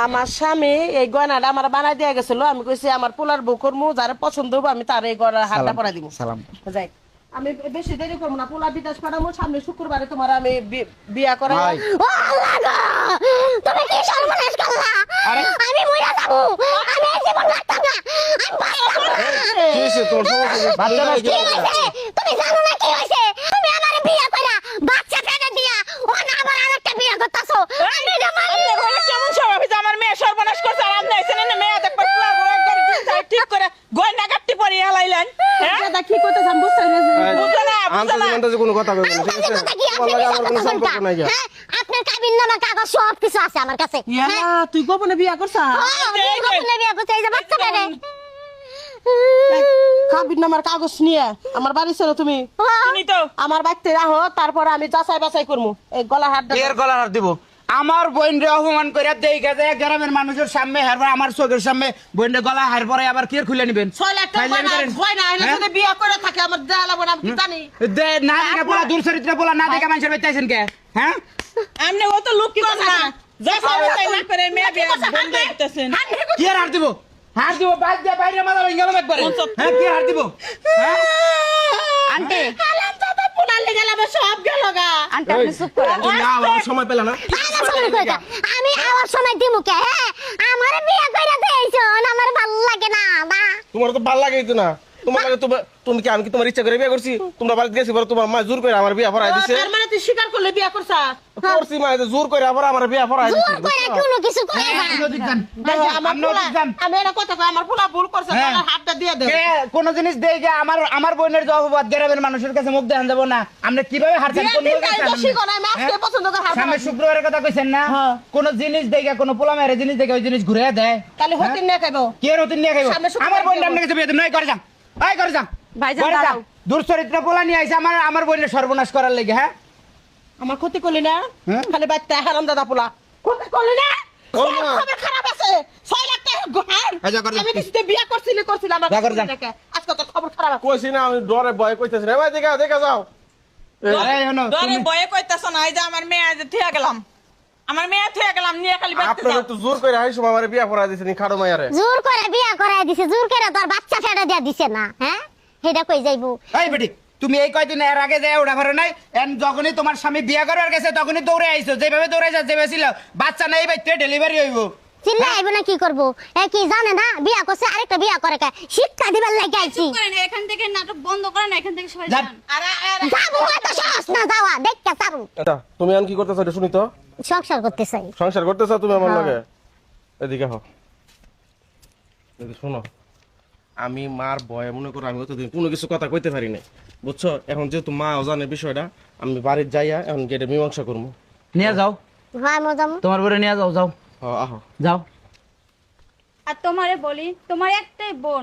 আমার স্বামী এই গয়নাটা আমার বানাই দিয়ে গেছিল, আমি কইছি আমার পোলার বউ করমু, যারা পছন্দ হবে আমি তার এই গয়নার হাতটা পরাই দিব। সালাম। যাই, আমি বেশি দেরি করবো না, পোলা বিদেশ পাঠাবো, সামনে শুক্রবারে তোমার আমি বিয়া করাই। ভাই। ও আল্লাহ গো, তুমি কি সর্বনাশ করলা? আমি মইরা যাবো, আমি এই জীবন রাখতাম না, আমি বাঁচতাম না। কি হইছে তোর সমস্যা? বাচ্চা না কি হইছে? তুমি জানো না কি হইছে? তুমি আমারে বিয়া কইরা বাচ্চা পেটে দিয়া ও না আবার আরেকটা বিয়া করতাছো। আমি এটা মানি না। কেমন স্বভাব যে আমার মেয়ে সর্বনাশ করছে, আর আপনি আইছেন না মেয়ে দেখবার ঠিক করে গয়না গাট্টি পরিয়ে লাইলেন। দাদা কি করতেছ আমি বুঝতে পারছি। বুঝো না বুঝো না। আন্তাজে কোনো কথা কইবে না, ঠিক আছে? কথা কি আপনি তোমার লাগে আমার কথা কোনো বলতা? সম্পর্ক নাই গা। হ্যাঁ, আপনার কাবিননামা কাগজ সব কিছু আছে আমার কাছে। ইয়ালা তুই গোপনে বিয়া করছা? গোপনে বিয়া করতে এই যে বাচ্চা পেটে। কাবির নামার কাগজ নিয়ে আমার বাড়ি ছিল তুমি তুমি তো আমার বাড়িতে রাখো, তারপর আমি যাচাই বাছাই করবো এই গলা হাতটা। এর গলার হাত দিব। আমার বোনরে অপমান করে দেই গেছে গ্রামের মানুষের সামনে হারবার, আমার চোখের সামনে বোনরে গলা হার পরে আবার কি খুলে নিবেন? 6 লাখ টাকা ফাইজলামি করেন। হয় না, এনে হ্যাঁ? যদি বিয়া করে থাকে আমার দেয়া লাগবে না, আমি কি জানি। না দেখা বলা দূর চরিত্র বলা না দেখা মানুষের বেঁচেছেন কে? হ্যাঁ, আপনি ও তো লোক কি করছে না, যা সাথে না করে মেয়ে বিয়ে বন্ধ করতেছেন। কি আর হার দিব? হার দিব বাদ দিয়ে বাইরে মাথা ভেঙে গেলাম একবারে। হ্যাঁ, কি আর হার দিব? হ্যাঁ, আন্টি আলাম দাদা পুনালে গেল আমার সব গেল গা। আন্টি আপনি চুপ করেন। তুমি আমার সময় পেলা না? আমার সময় কইতা, আমি আমার সময় দিমু কে? হ্যাঁ, আমারে বিয়া কইরা দেইছো, আমার ভালো লাগে না বা। তোমার তো ভালো লাগেই তো না। তোমার লাগে তুমি কি আমি কি তোমার ইচ্ছা করে বিয়ে করছি? তোমরা বাড়িতে গেছি পরে তোমার মা জোর করে আমার বিয়ে পড়াই দিছে। তার মানে তুই স্বীকার করলে বিয়া করছা? করছি মা, এই যে জোর করে আবার আমার বিয়ে পড়াই দিছে। জোর করে কোনো কিছু করে না। আপনি ওদিক যান। দেখো, আমার আপনি পোলা, ওদিক যান। আমি এটা কথা কই, আমার পোলা ভুল করছে, হ্যাঁ। তার হাতটা দিয়ে দে। কে কোন জিনিস দেই যে আমার বোনের যে অপবাদ গ্রামের মানুষের কাছে মুখ দেখান যাব না? আপনি কিভাবে হারছেন? বিয়ের কোন দিন লোক তাই আছেন? দোষী গো না, আমি আজকে পছন্দ করে হাত সামনে ধরাছি। শুক্রবারের কথা কইছেন না? হ্যাঁ। কোন জিনিস দেখে কোন পোলা মেরে জিনিস দেখে ওই জিনিস ঘুরে দেয়। তাহলে হতিন না খাইবো। কে রতিন নিয়ে খাইব? সামনে শুক্রবার আমার বোন খাইবো। আপনার কাছে বিয়ে দেব নয় করে যান। এই করে যান। ভাইজান, করে যান। দাঁড়াও। দুর্চরিত্র পোলা নিয়ে আইছে আমার বোনের সর্বনাশ করার লাগি। হ্যাঁ, আমার ক্ষতি করলি না, হ্যাঁ? খালি বাচ্চা হারাম দাদা পোলা ক্ষতি করলি না। করবো না। খবর খারাপ আছে, 6 লাখ টাকা ঘর। এই যা করে যান। আমি কিছুতে বিয়া করছিলাম আমার যা করে যান। দেখে। আজকে তো খবর খারাপ আছে। কইছি না আমি ডরে ভয় কইতেছি না। ভাই দেখা দেখা যাও। আরে শোনো, ধরে তুমি- বয়ে কইতাছ না, এই যে আমার মেয়ে আজ থিয়া গেলাম, আমার মেয়ে থিয়া গেলাম নিয়ে খালি বাচ্চা আপনারা যাও। একটু জোর করে আইসো আমার বিয়ে পড়াই দিছেন খাড়ো মাইয়ারে। জোর করে বিয়া করাই দিছে, জোর করে তোর বাচ্চা ফেড়া দিয়া দিছে না। হ্যাঁ, হেডা কই যাইবো? এই বেটি, তুমি এই কয়দিন এর আগে যায় ওটা করে নাই? যখনই তোমার স্বামী বিয়ে করার গেছে তখনই দৌড়ে আইছো। যেভাবে দৌড়ে যা যেভাবে ছিল বাচ্চা নাই বাইতে ডেলিভারি হইব। চিল্লা আইবো না কি করবো? এ কি জানে না বিয়া করছে, আরেকটা বিয়া করে কে? শিক্ষা দিবার লাগি আইছি। করেন এখান থেকে নাটক বন্ধ করেন, এখান থেকে সবাই যান। যান। যাবো এত সহজ না যাওয়া, দেখতে যাবো। আচ্ছা তুমি এখন কি করতেছো এটা শুনি তো। সংসার করতে চাই। সংসার করতেছো তুমি আমার লগে? এদিকে হও, এদিকে শোনো। আমি মার ভয়ে মনে করো আমি অতদিন কোনো কিছু কথা কইতে পারি নাই, বুঝছো? এখন যেহেতু মা জানে বিষয়টা, আমি বাড়ির যাইয়া এখন গেটে মীমাংসা করবো। নিয়ে যাও, ভাই মজাম তোমার বরে নিয়ে যাও, যাও আহো। যাও। আর তোমারে বলি, তোমার একটাই বোন,